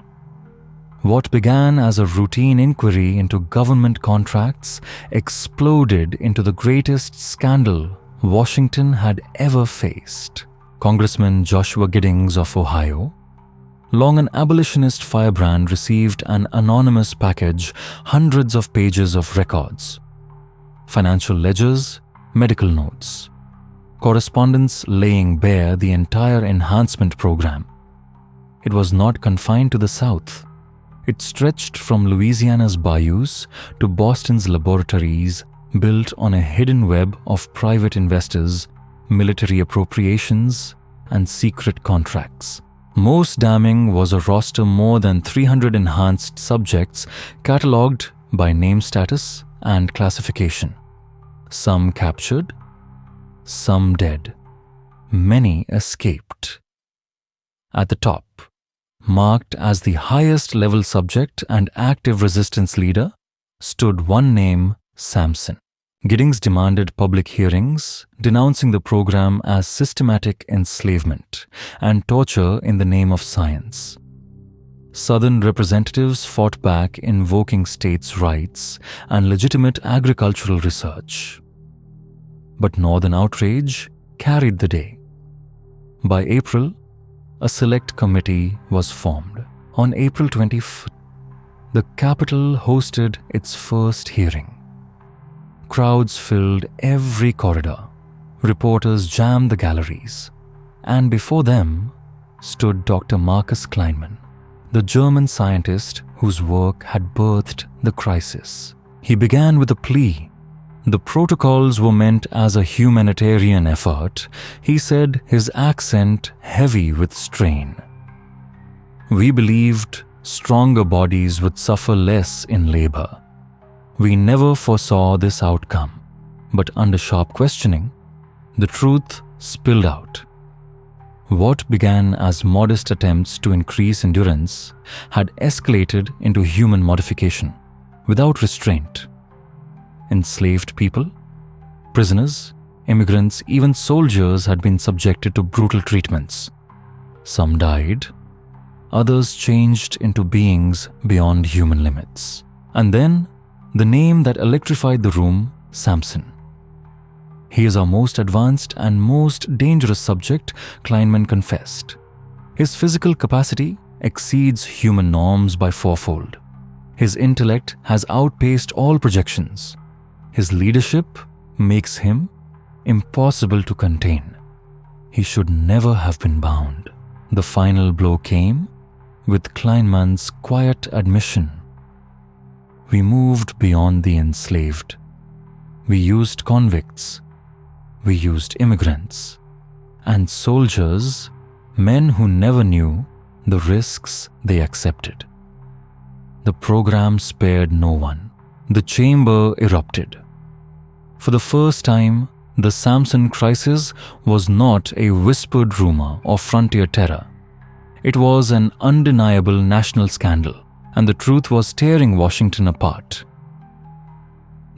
What began as a routine inquiry into government contracts exploded into the greatest scandal Washington had ever faced. Congressman Joshua Giddings of Ohio, long an abolitionist firebrand, received an anonymous package, hundreds of pages of records, financial ledgers, medical notes, correspondence laying bare the entire enhancement program. It was not confined to the South. It stretched from Louisiana's bayous to Boston's laboratories, built on a hidden web of private investors, military appropriations, and secret contracts. Most damning was a roster more than 300 enhanced subjects catalogued by name status and classification. Some captured, some dead. Many escaped. At the top, marked as the highest level subject and active resistance leader, stood one name, Samson. Giddings demanded public hearings, denouncing the program as systematic enslavement and torture in the name of science. Southern representatives fought back, invoking states' rights and legitimate agricultural research. But Northern outrage carried the day. By April, a select committee was formed. On April 25th, the Capitol hosted its first hearing. Crowds filled every corridor. Reporters jammed the galleries. And before them stood Dr. Marcus Kleinman, the German scientist whose work had birthed the crisis. He began with a plea. The protocols were meant as a humanitarian effort, he said, his accent heavy with strain. We believed stronger bodies would suffer less in labor. We never foresaw this outcome, but under sharp questioning, the truth spilled out. What began as modest attempts to increase endurance had escalated into human modification without restraint. Enslaved people, prisoners, immigrants, even soldiers had been subjected to brutal treatments. Some died, others changed into beings beyond human limits. And then, the name that electrified the room, Samson. He is our most advanced and most dangerous subject, Kleinman confessed. His physical capacity exceeds human norms by fourfold. His intellect has outpaced all projections. His leadership makes him impossible to contain. He should never have been bound. The final blow came with Kleinman's quiet admission. We moved beyond the enslaved. We used convicts. We used immigrants. And soldiers, men who never knew the risks they accepted. The program spared no one. The chamber erupted. For the first time, the Samson crisis was not a whispered rumor or frontier terror. It was an undeniable national scandal, and the truth was tearing Washington apart.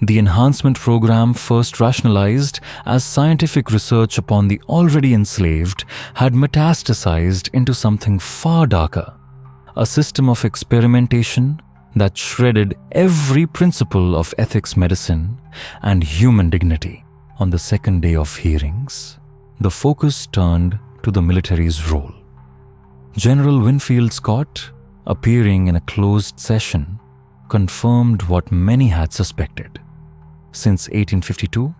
The enhancement program, first rationalized as scientific research upon the already enslaved, had metastasized into something far darker, a system of experimentation that shredded every principle of ethics, medicine, and human dignity. On the second day of hearings, the focus turned to the military's role. General Winfield Scott, appearing in a closed session, confirmed what many had suspected. Since 1852,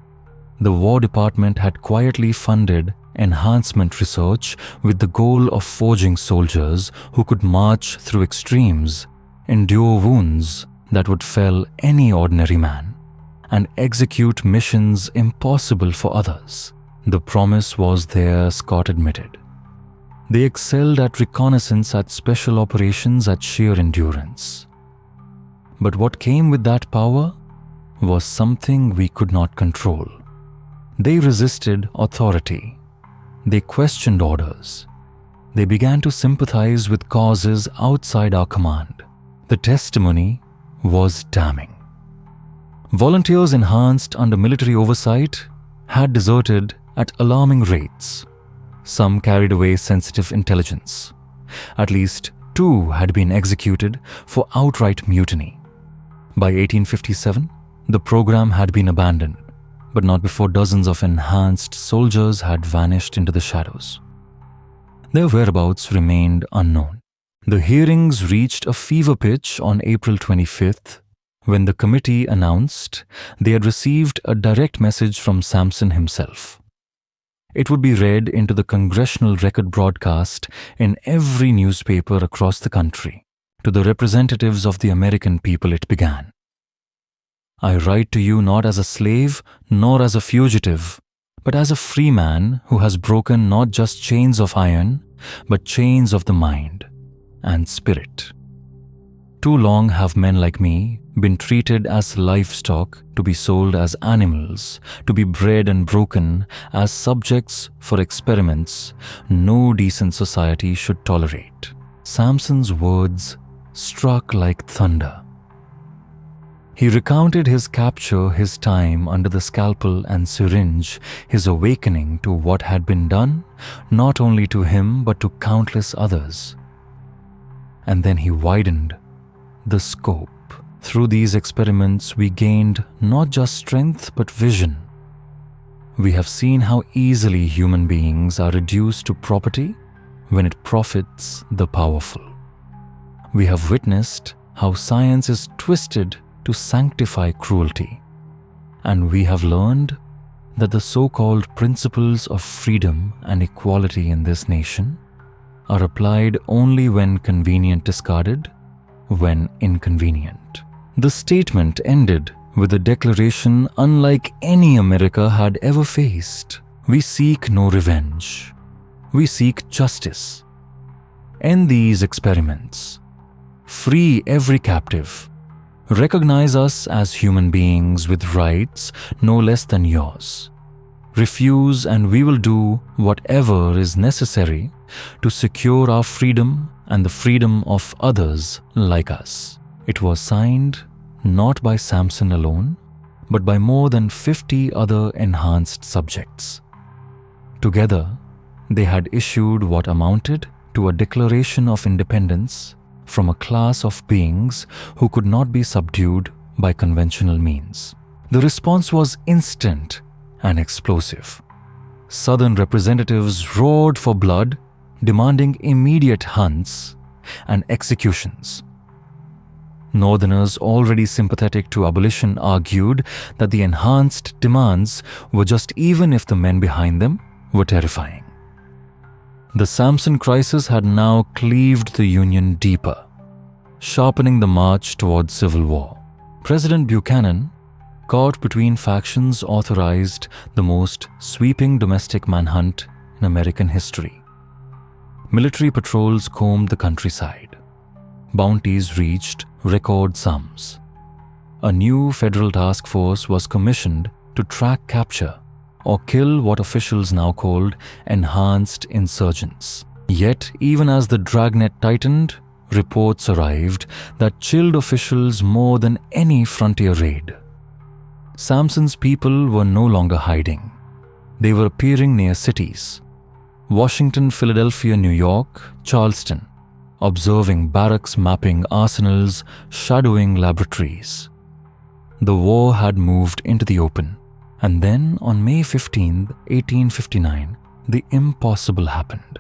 the War Department had quietly funded enhancement research with the goal of forging soldiers who could march through extremes, endure wounds that would fell any ordinary man, and execute missions impossible for others. The promise was there, Scott admitted. They excelled at reconnaissance, at special operations, at sheer endurance. But what came with that power was something we could not control. They resisted authority. They questioned orders. They began to sympathize with causes outside our command. The testimony was damning. Volunteers enhanced under military oversight had deserted at alarming rates. Some carried away sensitive intelligence. At least 2 had been executed for outright mutiny. By 1857, the program had been abandoned, but not before dozens of enhanced soldiers had vanished into the shadows. Their whereabouts remained unknown. The hearings reached a fever pitch on April 25th when the committee announced they had received a direct message from Samson himself. It would be read into the congressional record broadcast in every newspaper across the country. To the representatives of the American people it began. I write to you not as a slave nor as a fugitive, but as a free man who has broken not just chains of iron, but chains of the mind and spirit. Too long have men like me been treated as livestock, to be sold as animals, to be bred and broken as subjects for experiments no decent society should tolerate. Samson's words struck like thunder. He recounted his capture, his time under the scalpel and syringe, his awakening to what had been done, not only to him but to countless others. And then he widened the scope. Through these experiments, we gained not just strength but vision. We have seen how easily human beings are reduced to property when it profits the powerful. We have witnessed how science is twisted to sanctify cruelty. And we have learned that the so-called principles of freedom and equality in this nation are applied only when convenient discarded, when inconvenient. The statement ended with a declaration unlike any America had ever faced. We seek no revenge. We seek justice. End these experiments. Free every captive. Recognize us as human beings with rights no less than yours. Refuse and we will do whatever is necessary to secure our freedom and the freedom of others like us. It was signed not by Samson alone, but by more than 50 other enhanced subjects. Together, they had issued what amounted to a declaration of independence from a class of beings who could not be subdued by conventional means. The response was instant and explosive. Southern representatives roared for blood, demanding immediate hunts and executions. Northerners already sympathetic to abolition argued that the enhanced demands were just even if the men behind them were terrifying. The Samson crisis had now cleaved the Union deeper, sharpening the march towards civil war. President Buchanan, caught between factions, authorized the most sweeping domestic manhunt in American history. Military patrols combed the countryside. Bounties reached record sums. A new federal task force was commissioned to track, capture, or kill what officials now called enhanced insurgents. Yet, even as the dragnet tightened, reports arrived that chilled officials more than any frontier raid. Samson's people were no longer hiding. They were appearing near cities: Washington, Philadelphia, New York, Charleston, observing barracks, mapping arsenals, shadowing laboratories. The war had moved into the open. And then, on May 15, 1859, the impossible happened.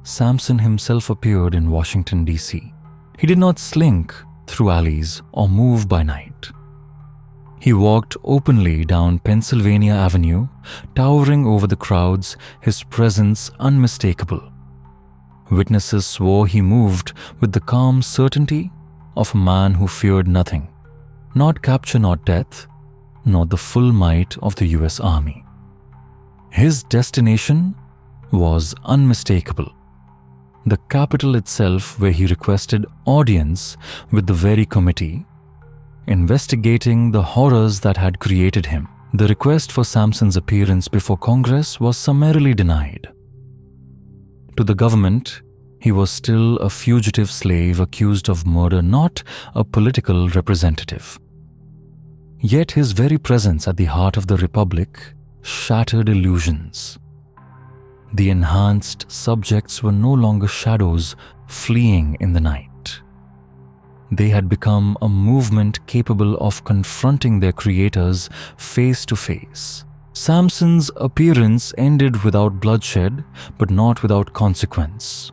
Samson himself appeared in Washington, D.C. He did not slink through alleys or move by night. He walked openly down Pennsylvania Avenue, towering over the crowds, his presence unmistakable. Witnesses swore he moved with the calm certainty of a man who feared nothing, not capture, not death, nor the full might of the US Army. His destination was unmistakable. The capital itself, where he requested audience with the very committee investigating the horrors that had created him. The request for Samson's appearance before Congress was summarily denied. To the government, he was still a fugitive slave accused of murder, not a political representative. Yet his very presence at the heart of the Republic shattered illusions. The enhanced subjects were no longer shadows fleeing in the night. They had become a movement capable of confronting their creators face to face. Samson's appearance ended without bloodshed, but not without consequence.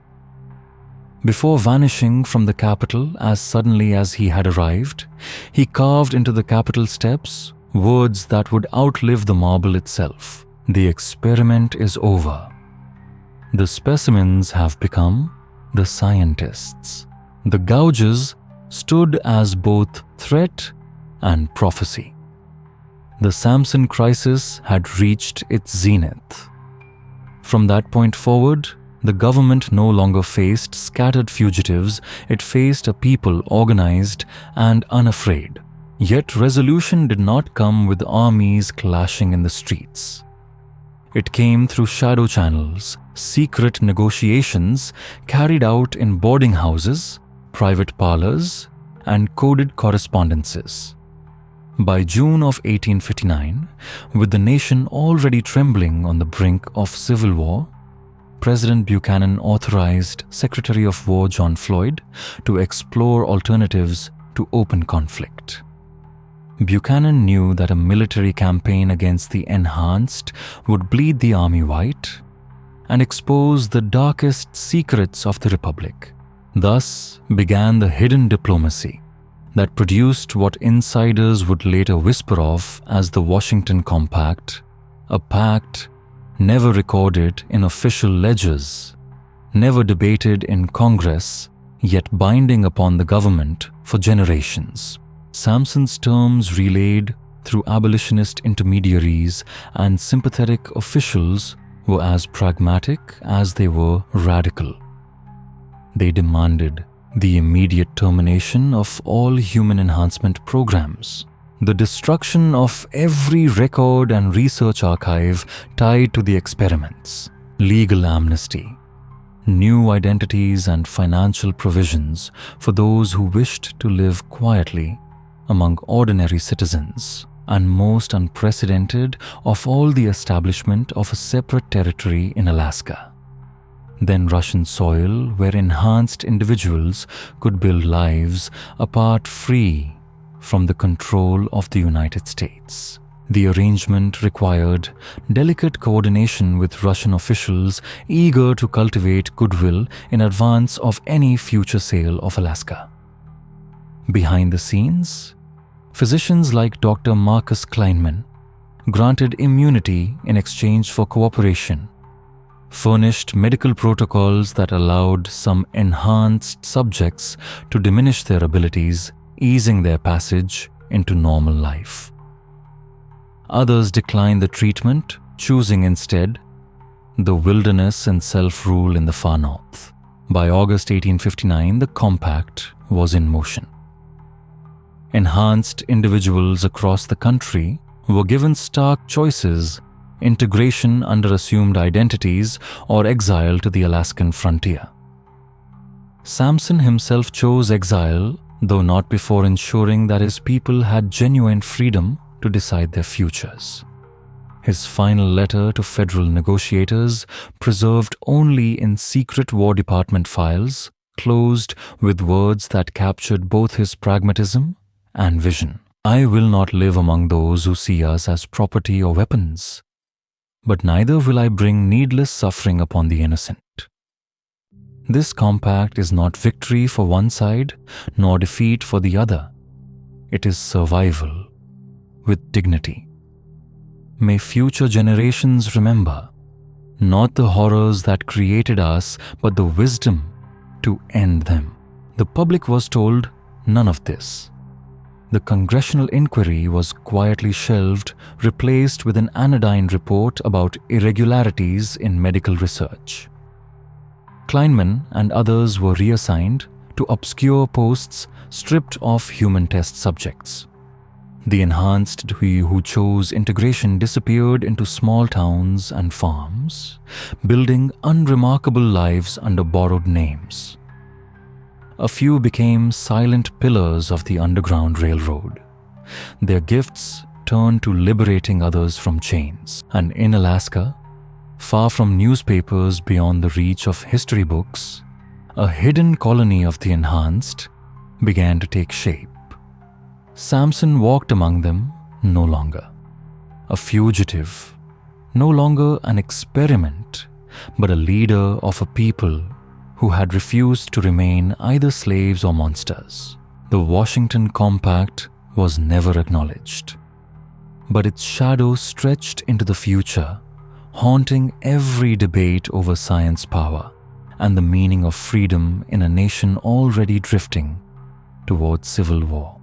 Before vanishing from the capital as suddenly as he had arrived, he carved into the capitol steps words that would outlive the marble itself. The experiment is over. The specimens have become the scientists. The gouges stood as both threat and prophecy. The Samson crisis had reached its zenith. From that point forward, the government no longer faced scattered fugitives, it faced a people organized and unafraid. Yet resolution did not come with armies clashing in the streets. It came through shadow channels, secret negotiations carried out in boarding houses, private parlors, and coded correspondences. By June of 1859, with the nation already trembling on the brink of civil war, President Buchanan authorized Secretary of War John Floyd to explore alternatives to open conflict. Buchanan knew that a military campaign against the enhanced would bleed the army white and expose the darkest secrets of the Republic. Thus began the hidden diplomacy that produced what insiders would later whisper of as the Washington Compact, a pact never recorded in official ledgers, never debated in Congress, yet binding upon the government for generations. Samson's terms relayed through abolitionist intermediaries and sympathetic officials were as pragmatic as they were radical. They demanded the immediate termination of all human enhancement programs, the destruction of every record and research archive tied to the experiments, legal amnesty, new identities and financial provisions for those who wished to live quietly among ordinary citizens, and most unprecedented of all, the establishment of a separate territory in Alaska, then Russian soil, where enhanced individuals could build lives apart, free from the control of the United States. The arrangement required delicate coordination with Russian officials eager to cultivate goodwill in advance of any future sale of Alaska. Behind the scenes, physicians like Dr. Marcus Kleinman granted immunity in exchange for cooperation, furnished medical protocols that allowed some enhanced subjects to diminish their abilities, easing their passage into normal life. Others declined the treatment, choosing instead the wilderness and self-rule in the far north. By August 1859, the compact was in motion. Enhanced individuals across the country were given stark choices: integration under assumed identities or exile to the Alaskan frontier. Samson himself chose exile, though not before ensuring that his people had genuine freedom to decide their futures. His final letter to federal negotiators, preserved only in secret War Department files, closed with words that captured both his pragmatism and vision. "I will not live among those who see us as property or weapons, but neither will I bring needless suffering upon the innocent." This compact is not victory for one side, nor defeat for the other. It is survival with dignity. May future generations remember, not the horrors that created us, but the wisdom to end them. The public was told none of this. The congressional inquiry was quietly shelved, replaced with an anodyne report about irregularities in medical research. Kleinman and others were reassigned to obscure posts stripped of human test subjects. The enhanced who chose integration disappeared into small towns and farms, building unremarkable lives under borrowed names. A few became silent pillars of the Underground Railroad. Their gifts turned to liberating others from chains. And in Alaska, far from newspapers beyond the reach of history books, a hidden colony of the enhanced began to take shape. Samson walked among them no longer. A fugitive, no longer an experiment, but a leader of a people who had refused to remain either slaves or monsters. The Washington Compact was never acknowledged, but its shadow stretched into the future, haunting every debate over science power and the meaning of freedom in a nation already drifting towards civil war.